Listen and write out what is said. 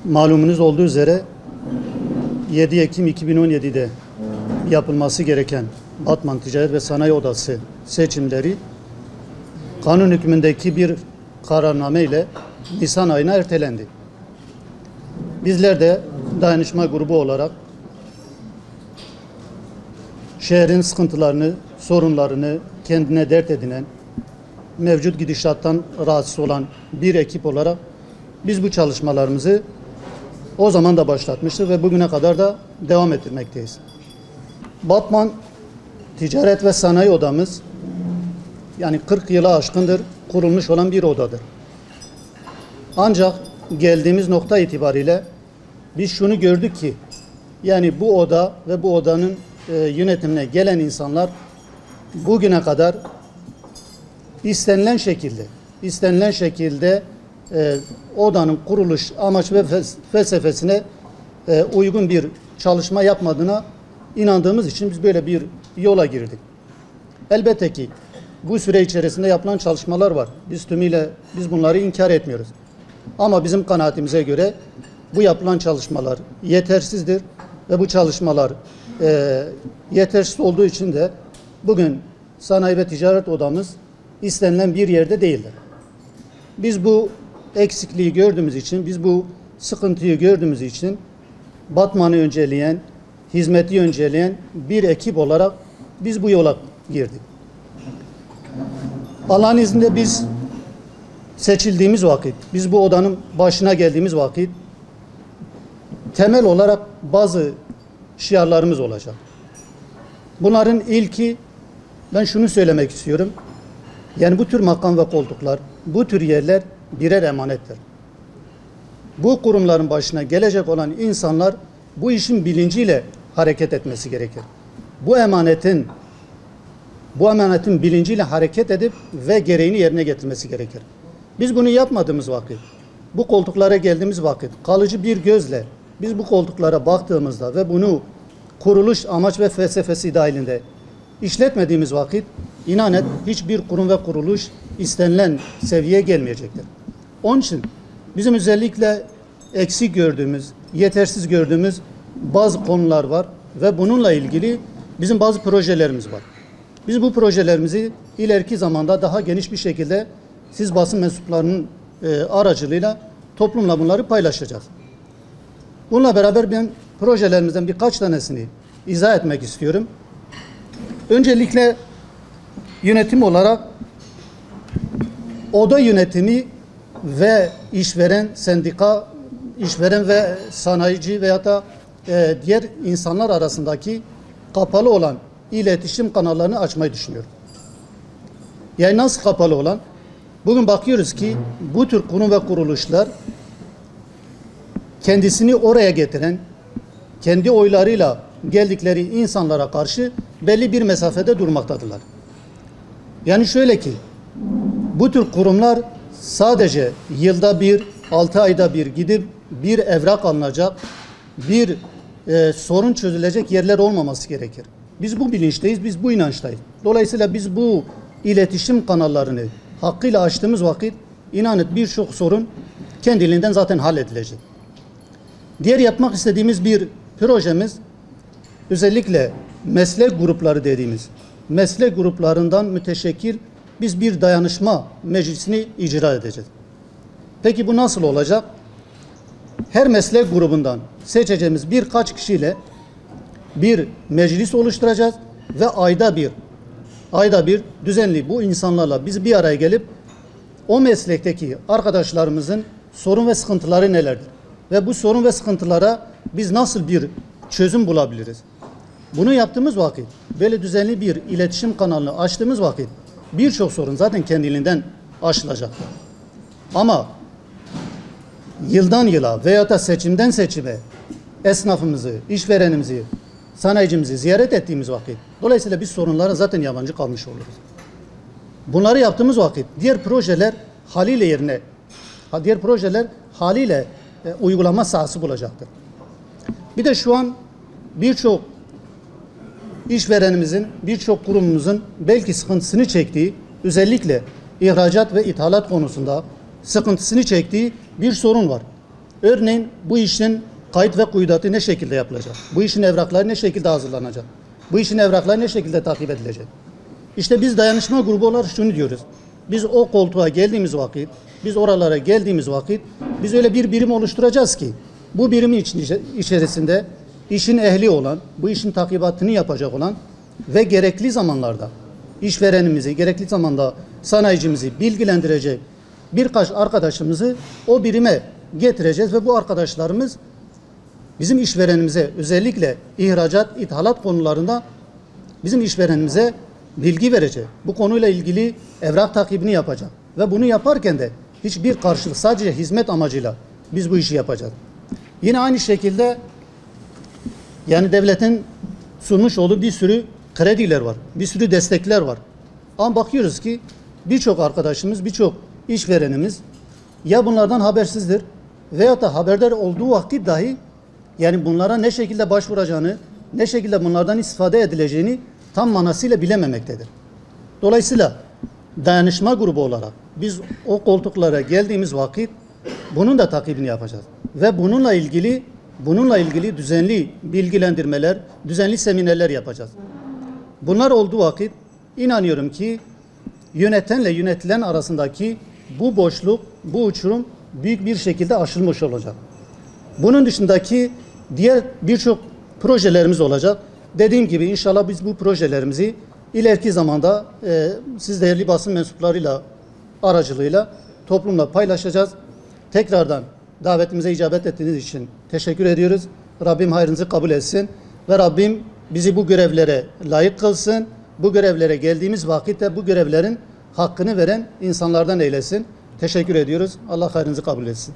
Malumunuz olduğu üzere 7 Ekim 2017'de yapılması gereken Batman Ticaret ve Sanayi Odası seçimleri kanun hükmündeki bir kararname ile Nisan ayına ertelendi. Bizler de dayanışma grubu olarak şehrin sıkıntılarını, sorunlarını kendine dert edinen, mevcut gidişattan rahatsız olan bir ekip olarak biz bu çalışmalarımızı o zaman da başlatmıştık ve bugüne kadar da devam ettirmekteyiz. Batman Ticaret ve Sanayi Odamız yani 40 yılı aşkındır kurulmuş olan bir odadır. Ancak geldiğimiz nokta itibariyle biz şunu gördük ki yani bu oda ve bu odanın yönetimine gelen insanlar bugüne kadar istenilen şekilde odanın kuruluş amaç ve felsefesine uygun bir çalışma yapmadığına inandığımız için biz böyle bir yola girdik. Elbette ki bu süre içerisinde yapılan çalışmalar var. Biz bunları inkar etmiyoruz. Ama bizim kanaatimize göre bu yapılan çalışmalar yetersizdir ve bu çalışmalar yetersiz olduğu için de bugün Sanayi ve Ticaret Odamız istenilen bir yerde değildir. Biz bu eksikliği gördüğümüz için, biz bu sıkıntıyı gördüğümüz için Batman'ı önceleyen, hizmeti önceleyen bir ekip olarak biz bu yola girdik. Allah'ın izniyle biz seçildiğimiz vakit, biz bu odanın başına geldiğimiz vakit temel olarak bazı şiarlarımız olacak. Bunların ilki, ben şunu söylemek istiyorum. Yani bu tür makam ve koltuklar, bu tür yerler birer emanettir. Bu kurumların başına gelecek olan insanlar bu işin bilinciyle hareket etmesi gerekir. Bu emanetin bilinciyle hareket edip ve gereğini yerine getirmesi gerekir. Biz bunu yapmadığımız vakit, bu koltuklara geldiğimiz vakit kalıcı bir gözle biz bu koltuklara baktığımızda ve bunu kuruluş amaç ve felsefesi dahilinde işletmediğimiz vakit inan et hiçbir kurum ve kuruluş istenilen seviyeye gelmeyecektir. Onun için bizim özellikle eksik gördüğümüz, yetersiz gördüğümüz bazı konular var ve bununla ilgili bizim bazı projelerimiz var. Biz bu projelerimizi ileriki zamanda daha geniş bir şekilde siz basın mensuplarının aracılığıyla toplumla bunları paylaşacağız. Bununla beraber ben projelerimizden birkaç tanesini izah etmek istiyorum. Öncelikle yönetim olarak oda yönetimi ve işveren, sendika, işveren ve sanayici veya da diğer insanlar arasındaki kapalı olan iletişim kanallarını açmayı düşünüyorum. Yani nasıl kapalı olan? Bugün bakıyoruz ki bu tür kurum ve kuruluşlar kendisini oraya getiren, kendi oylarıyla geldikleri insanlara karşı belli bir mesafede durmaktadırlar. Yani şöyle ki, bu tür kurumlar sadece yılda bir, 6 ayda bir gidip bir evrak alınacak, bir sorun çözülecek yerler olmaması gerekir. Biz bu bilinçteyiz, biz bu inançtayız. Dolayısıyla biz bu iletişim kanallarını hakkıyla açtığımız vakit inanın birçok sorun kendiliğinden zaten halledilecek. Diğer yapmak istediğimiz bir projemiz özellikle meslek grupları dediğimiz meslek gruplarından müteşekkil biz bir dayanışma meclisini icra edeceğiz. Peki bu nasıl olacak? Her meslek grubundan seçeceğimiz birkaç kişiyle bir meclis oluşturacağız ve ayda bir düzenli bu insanlarla biz bir araya gelip o meslekteki arkadaşlarımızın sorun ve sıkıntıları nelerdir? Ve bu sorun ve sıkıntılara biz nasıl bir çözüm bulabiliriz? Bunu yaptığımız vakit, böyle düzenli bir iletişim kanalını açtığımız vakit birçok sorun zaten kendiliğinden aşılacak. Ama yıldan yıla veya da seçimden seçime esnafımızı, işverenimizi, sanayicimizi ziyaret ettiğimiz vakit dolayısıyla biz sorunlara zaten yabancı kalmış oluruz. Bunları yaptığımız vakit diğer projeler haliyle uygulama sahası bulacaktır. Bir de şu an birçok işverenimizin, birçok kurumumuzun belki sıkıntısını çektiği özellikle ihracat ve ithalat konusunda sıkıntısını çektiği bir sorun var. Örneğin bu işin kayıt ve kuyudatı ne şekilde yapılacak? Bu işin evrakları ne şekilde hazırlanacak? Bu işin evrakları ne şekilde takip edilecek? İşte biz dayanışma grubu olarak şunu diyoruz. Biz o koltuğa geldiğimiz vakit, biz oralara geldiğimiz vakit biz öyle bir birim oluşturacağız ki bu birimin içerisinde işin ehli olan, bu işin takibatını yapacak olan ve gerekli zamanlarda işverenimizi, gerekli zamanda sanayicimizi bilgilendirecek birkaç arkadaşımızı o birime getireceğiz ve bu arkadaşlarımız bizim işverenimize özellikle ihracat, ithalat konularında bizim işverenimize bilgi verecek. Bu konuyla ilgili evrak takibini yapacak. Ve bunu yaparken de hiçbir karşılık, sadece hizmet amacıyla biz bu işi yapacağız. Yine aynı şekilde yani devletin sunmuş olduğu bir sürü krediler var. Bir sürü destekler var. Ama bakıyoruz ki birçok arkadaşımız, birçok işverenimiz ya bunlardan habersizdir veyahut da haberdar olduğu vakit dahi yani bunlara ne şekilde başvuracağını, ne şekilde bunlardan istifade edileceğini tam manasıyla bilememektedir. Dolayısıyla dayanışma grubu olarak biz o koltuklara geldiğimiz vakit bunun da takibini yapacağız. Ve bununla ilgili düzenli bilgilendirmeler, düzenli seminerler yapacağız. Bunlar olduğu vakit inanıyorum ki yönetenle yönetilen arasındaki bu boşluk, bu uçurum büyük bir şekilde aşılmış olacak. Bunun dışındaki diğer birçok projelerimiz olacak. Dediğim gibi inşallah biz bu projelerimizi ileriki zamanda siz değerli basın mensuplarıyla aracılığıyla toplumla paylaşacağız. Tekrardan davetimize icabet ettiğiniz için teşekkür ediyoruz. Rabbim hayrınızı kabul etsin ve Rabbim bizi bu görevlere layık kılsın. Bu görevlere geldiğimiz vakitte bu görevlerin hakkını veren insanlardan eylesin. Teşekkür ediyoruz. Allah hayrınızı kabul etsin.